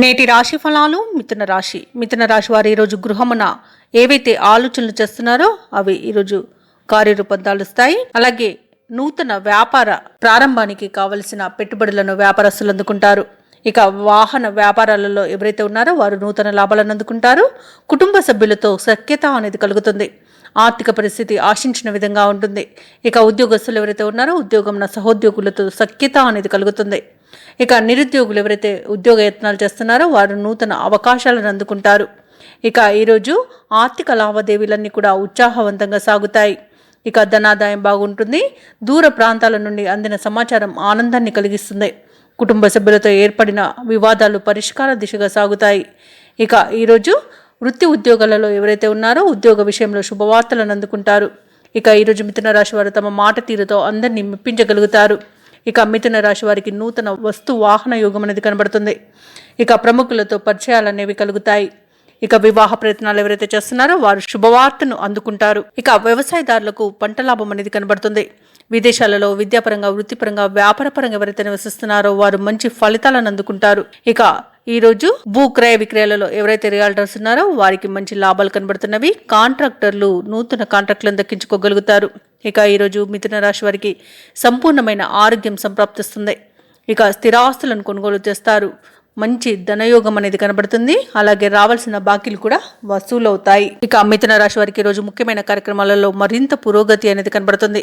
నేటి రాశి ఫలాలు మిథున రాశి వారు ఈరోజు గృహమున ఏవైతే ఆలోచనలు చేస్తున్నారో అవి ఈరోజు కార్యరూపం దాలుస్తాయి. అలాగే నూతన వ్యాపార ప్రారంభానికి కావలసిన పెట్టుబడులను వ్యాపారస్తులు అందుకుంటారు. ఇక వాహన వ్యాపారాలలో ఎవరైతే ఉన్నారో వారు నూతన లాభాలను అందుకుంటారు. కుటుంబ సభ్యులతో సఖ్యత అనేది కలుగుతుంది. ఆర్థిక పరిస్థితి ఆశించిన విధంగా ఉంటుంది. ఇక ఉద్యోగస్తులు ఎవరైతే ఉన్నారో ఉద్యోగం సహోద్యోగులతో సఖ్యత అనేది కలుగుతుంది. ఇక నిరుద్యోగులు ఎవరైతే ఉద్యోగ యత్నాలు చేస్తున్నారో వారు నూతన అవకాశాలను అందుకుంటారు. ఇక ఈరోజు ఆర్థిక లావాదేవీలన్నీ కూడా ఉత్సాహవంతంగా సాగుతాయి. ఇక ధనాదాయం బాగుంటుంది. దూర ప్రాంతాల నుండి అందిన సమాచారం ఆనందాన్ని కలిగిస్తుంది. కుటుంబ సభ్యులతో ఏర్పడిన వివాదాలు పరిష్కార దిశగా సాగుతాయి. ఇక ఈరోజు వృత్తి ఉద్యోగాలలో ఎవరైతే ఉన్నారో ఉద్యోగ విషయంలో శుభవార్తలను అందుకుంటారు. ఇక ఈరోజు మిథున రాశి వారు తమ మాట తీరుతో అందరినీ మెప్పించగలుగుతారు. ఇక మిథున రాశి వారికి నూతన వస్తు వాహన యోగం అనేది కనబడుతుంది. ఇక ప్రముఖులతో పరిచయాలు అనేవి కలుగుతాయి. ఇక వివాహ ప్రయత్నాలు ఎవరైతే చేస్తున్నారో వారు శుభవార్తను అందుకుంటారు. ఇక వ్యవసాయదారులకు పంట లాభం అనేది కనబడుతుంది. విదేశాలలో విద్యాపరంగా వృత్తిపరంగా వ్యాపారపరంగా ఎవరైతే నివసిస్తున్నారో వారు మంచి ఫలితాలను అందుకుంటారు. ఇక ఈరోజు భూ క్రయ విక్రయాలలో ఎవరైతే రియాల్టర్స్ ఉన్నారో వారికి మంచి లాభాలు కనబడుతున్నవి. కాంట్రాక్టర్లు నూతన కాంట్రాక్టులను దక్కించుకోగలుగుతారు. ఇక ఈరోజు మిథున రాశి వారికి సంపూర్ణమైన ఆరోగ్యం సంప్రాప్తిస్తుంది. ఇక స్థిరాస్తులను కొనుగోలు చేస్తారు. మంచి ధనయోగం అనేది కనబడుతుంది. అలాగే రావాల్సిన బాకీలు కూడా వసూలు అవుతాయి. ఇక మిథున రాశి వారికి ఈరోజు ముఖ్యమైన కార్యక్రమాలలో మరింత పురోగతి అనేది కనబడుతుంది.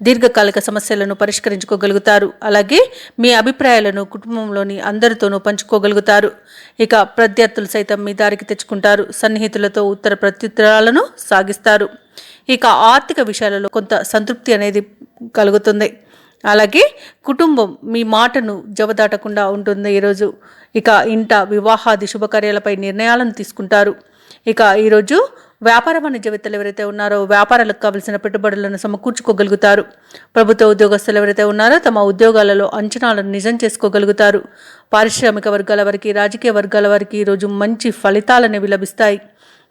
దీర్ఘకాలిక సమస్యలను పరిష్కరించుకోగలుగుతారు. అలాగే మీ అభిప్రాయాలను కుటుంబంలోని అందరితోనూ పంచుకోగలుగుతారు. ఇక ప్రత్యర్థులు సైతం మీ దారికి తెచ్చుకుంటారు. సన్నిహితులతో ఉత్తర ప్రత్యుత్తరాలను సాగిస్తారు. ఇక ఆర్థిక విషయాలలో కొంత సంతృప్తి అనేది కలుగుతుంది. అలాగే కుటుంబం మీ మాటను జవదాటకుండా ఉంటుంది ఈరోజు. ఇక ఇంట వివాహాది శుభకార్యాలపై నిర్ణయాలను తీసుకుంటారు. ఇక ఈరోజు వ్యాపార వాణిజ్యవేత్తలు ఎవరైతే ఉన్నారో వ్యాపారాలకు కావలసిన పెట్టుబడులను సమకూర్చుకోగలుగుతారు. ప్రభుత్వ ఉద్యోగస్తులు ఎవరైతే ఉన్నారో తమ ఉద్యోగాలలో అంచనాలను నిజం చేసుకోగలుగుతారు. పారిశ్రామిక వర్గాల వారికి రాజకీయ వర్గాల వారికి ఈరోజు మంచి ఫలితాలనేవి లభిస్తాయి.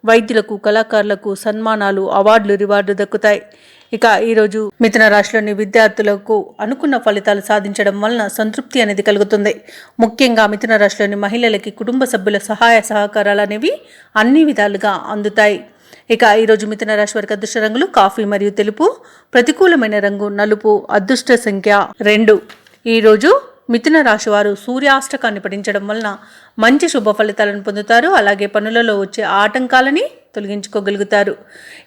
వైద్యులకు కళాకారులకు సన్మానాలు అవార్డులు రివార్డు దక్కుతాయి. ఇక ఈరోజు మిథున రాశిలోని విద్యార్థులకు అనుకున్న ఫలితాలు సాధించడం వలన సంతృప్తి అనేది కలుగుతుంది. ముఖ్యంగా మిథున రాశిలోని మహిళలకి కుటుంబ సభ్యుల సహాయ సహకారాలు అనేవి అన్ని విధాలుగా అందుతాయి. ఇక ఈరోజు మిథున రాశి వారికి అదృష్ట రంగులు కాఫీ మరియు తెలుపు. ప్రతికూలమైన రంగు నలుపు. అదృష్ట సంఖ్య 2. ఈరోజు మిథున రాశి వారు సూర్యాష్టకాన్ని పఠించడం వలన మంచి శుభ ఫలితాలను పొందుతారు. అలాగే పనులలో వచ్చే ఆటంకాలని తొలగించుకోగలుగుతారు.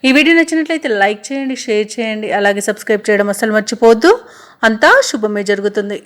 ఈ వీడియో నచ్చినట్లయితే లైక్ చేయండి, షేర్ చేయండి, అలాగే సబ్స్క్రైబ్ చేయడం అస్సలు మర్చిపోవద్దు. అంతా శుభమే జరుగుతుంది.